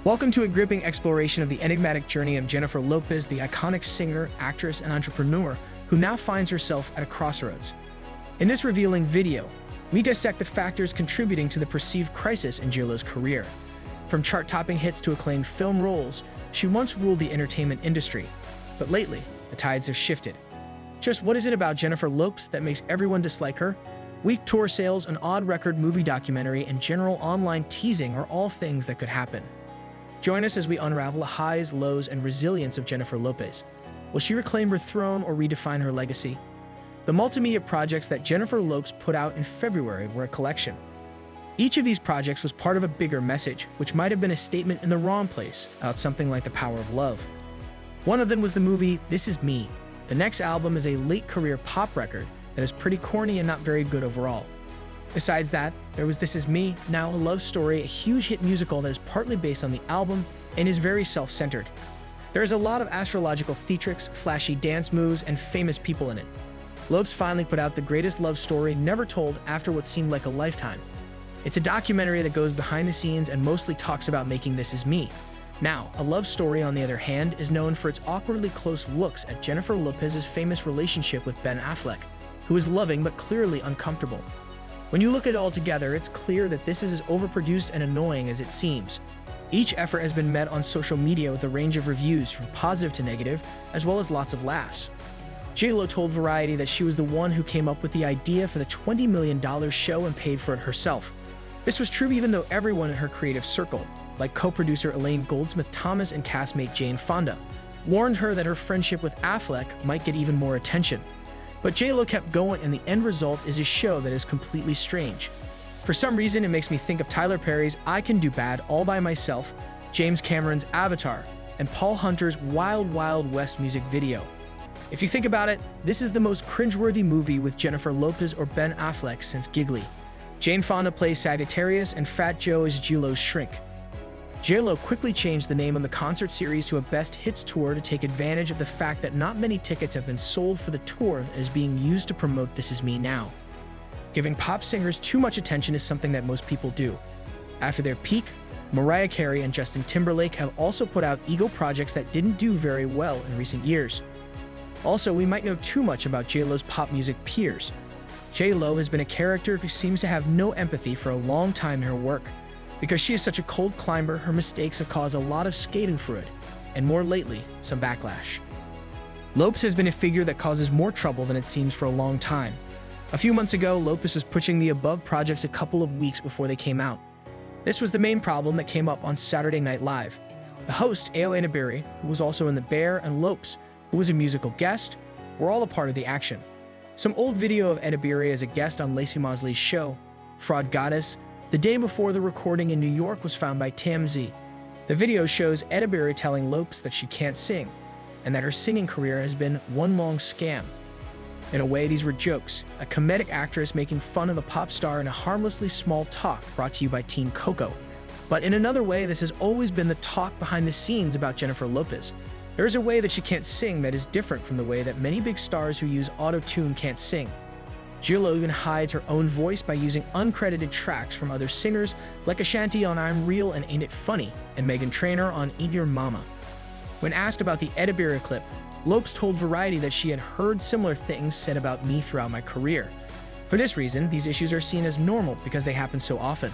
Welcome to a gripping exploration of the enigmatic journey of Jennifer Lopez, the iconic singer, actress, and entrepreneur who now finds herself at a crossroads. In this revealing video, we dissect the factors contributing to the perceived crisis in J.Lo's career. From chart-topping hits to acclaimed film roles, she once ruled the entertainment industry. But lately, the tides have shifted. Just what is it about Jennifer Lopez that makes everyone dislike her? Weak tour sales, an odd record movie documentary, and general online teasing are all things that could happen. Join us as we unravel the highs, lows, and resilience of Jennifer Lopez. Will she reclaim her throne or redefine her legacy? The multimedia projects that Jennifer Lopez put out in February were a collection. Each of these projects was part of a bigger message, which might have been a statement in the wrong place about something like the power of love. One of them was the movie This Is Me. The next album is a late-career pop record that is pretty corny and not very good overall. Besides that, there was This Is Me, now a love story, a huge hit musical that is partly based on the album and is very self-centered. There is a lot of astrological theatrics, flashy dance moves, and famous people in it. Lopez finally put out the greatest love story never told after what seemed like a lifetime. It's a documentary that goes behind the scenes and mostly talks about making This Is Me. Now, a love story, on the other hand, is known for its awkwardly close looks at Jennifer Lopez's famous relationship with Ben Affleck, who is loving but clearly uncomfortable. When you look at it all together, it's clear that this is as overproduced and annoying as it seems. Each effort has been met on social media with a range of reviews, from positive to negative, as well as lots of laughs. J.Lo told Variety that she was the one who came up with the idea for the $20 million show and paid for it herself. This was true even though everyone in her creative circle, like co-producer Elaine Goldsmith-Thomas and castmate Jane Fonda, warned her that her friendship with Affleck might get even more attention. But J.Lo kept going, and the end result is a show that is completely strange. For some reason, it makes me think of Tyler Perry's I Can Do Bad All By Myself, James Cameron's Avatar, and Paul Hunter's Wild Wild West music video. If you think about it, this is the most cringeworthy movie with Jennifer Lopez or Ben Affleck since Giggly. Jane Fonda plays Sagittarius, and Fat Joe is J.Lo's shrink. J.Lo quickly changed the name of the concert series to a Best Hits Tour to take advantage of the fact that not many tickets have been sold for the tour as being used to promote This Is Me now. Giving pop singers too much attention is something that most people do. After their peak, Mariah Carey and Justin Timberlake have also put out ego projects that didn't do very well in recent years. Also, we might know too much about J.Lo's pop music peers. J.Lo has been a character who seems to have no empathy for a long time in her work. Because she is such a cold climber, her mistakes have caused a lot of schadenfreude, and more lately, some backlash. Lopez has been a figure that causes more trouble than it seems for a long time. A few months ago, Lopez was pushing the above projects a couple of weeks before they came out. This was the main problem that came up on Saturday Night Live. The host, Edebiri, who was also in The Bear, and Lopez, who was a musical guest, were all a part of the action. Some old video of Edebiri as a guest on Lacey Mosley's show, Fraud Goddess, the day before the recording in New York, was found by TMZ. The video shows Edebiri telling Lopez that she can't sing, and that her singing career has been one long scam. In a way, these were jokes, a comedic actress making fun of a pop star in a harmlessly small talk brought to you by Team Coco. But in another way, this has always been the talk behind the scenes about Jennifer Lopez. There is a way that she can't sing that is different from the way that many big stars who use auto-tune can't sing. J.Lo even hides her own voice by using uncredited tracks from other singers like Ashanti on I'm Real and Ain't It Funny, and Meghan Trainor on Eat Your Mama. When asked about the Edebiri clip, Lopez told Variety that she had heard similar things said about me throughout my career. For this reason, these issues are seen as normal because they happen so often.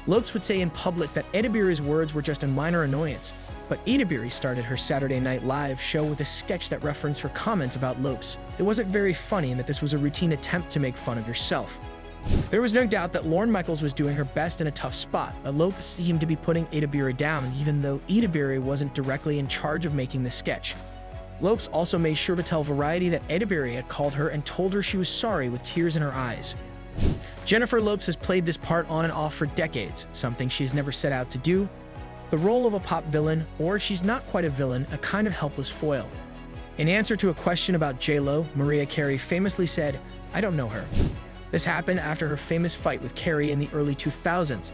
Lopez would say in public that Edebiri's words were just a minor annoyance, but Edebiri started her Saturday Night Live show with a sketch that referenced her comments about Lopez. It wasn't very funny, and that this was a routine attempt to make fun of yourself. There was no doubt that Lorne Michaels was doing her best in a tough spot, but Lopez seemed to be putting Edebiri down, even though Edebiri wasn't directly in charge of making the sketch. Lopez also made sure to tell Variety that Edebiri had called her and told her she was sorry with tears in her eyes. Jennifer Lopez has played this part on and off for decades, something she has never set out to do. The role of a pop villain, or she's not quite a villain, a kind of helpless foil. In answer to a question about J.Lo, Mariah Carey famously said, "I don't know her." This happened after her famous fight with Carey in the early 2000s.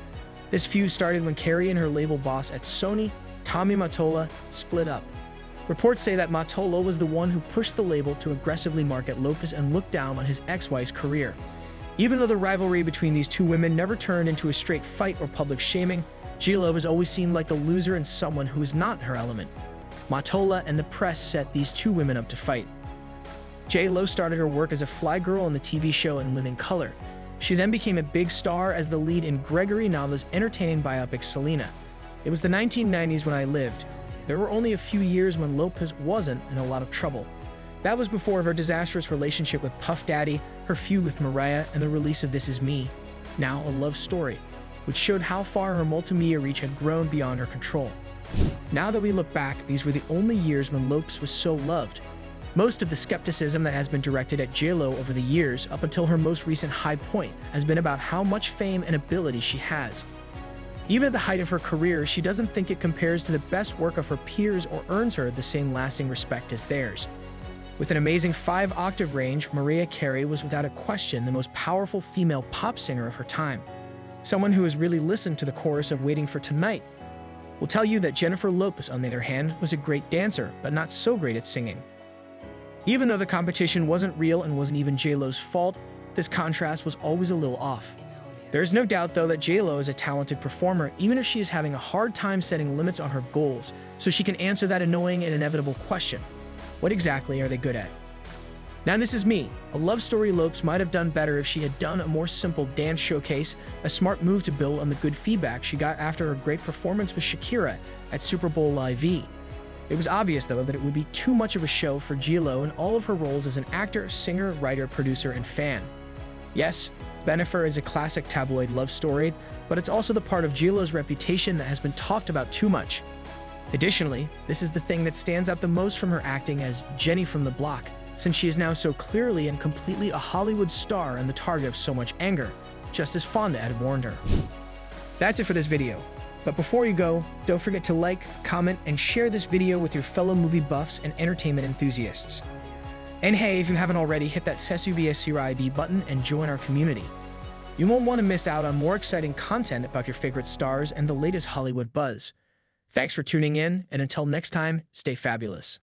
This feud started when Carey and her label boss at Sony, Tommy Mottola, split up. Reports say that Mottola was the one who pushed the label to aggressively market Lopez and look down on his ex-wife's career. Even though the rivalry between these two women never turned into a straight fight or public shaming, J.Lo has always seemed like the loser and someone who is not in her element. Matola and the press set these two women up to fight. J.Lo started her work as a fly girl on the TV show In Living Color. She then became a big star as the lead in Gregory Nava's entertaining biopic Selena. It was the 1990s when I lived. There were only a few years when Lopez wasn't in a lot of trouble. That was before her disastrous relationship with Puff Daddy, her feud with Mariah, and the release of This Is Me, now a love story, which showed how far her multimedia reach had grown beyond her control. Now that we look back, these were the only years when Lopez was so loved. Most of the skepticism that has been directed at J.Lo over the years, up until her most recent high point, has been about how much fame and ability she has. Even at the height of her career, she doesn't think it compares to the best work of her peers or earns her the same lasting respect as theirs. With an amazing 5-octave range, Mariah Carey was without a question the most powerful female pop singer of her time. Someone who has really listened to the chorus of Waiting for Tonight will tell you that Jennifer Lopez, on the other hand, was a great dancer, but not so great at singing. Even though the competition wasn't real and wasn't even J.Lo's fault, this contrast was always a little off. There is no doubt, though, that J.Lo is a talented performer, even if she is having a hard time setting limits on her goals, so she can answer that annoying and inevitable question: what exactly are they good at? Now, This Is Me, a love story Lopez might have done better if she had done a more simple dance showcase, a smart move to build on the good feedback she got after her great performance with Shakira at Super Bowl Live. It was obvious, though, that it would be too much of a show for J.Lo in all of her roles as an actor, singer, writer, producer, and fan. Yes, Bennifer is a classic tabloid love story, but it's also the part of J.Lo's reputation that has been talked about too much. Additionally, this is the thing that stands out the most from her acting as Jenny from the Block, since she is now so clearly and completely a Hollywood star and the target of so much anger, just as Fonda had warned her. That's it for this video. But before you go, don't forget to like, comment, and share this video with your fellow movie buffs and entertainment enthusiasts. And hey, if you haven't already, hit that subscribe button and join our community. You won't want to miss out on more exciting content about your favorite stars and the latest Hollywood buzz. Thanks for tuning in, and until next time, stay fabulous.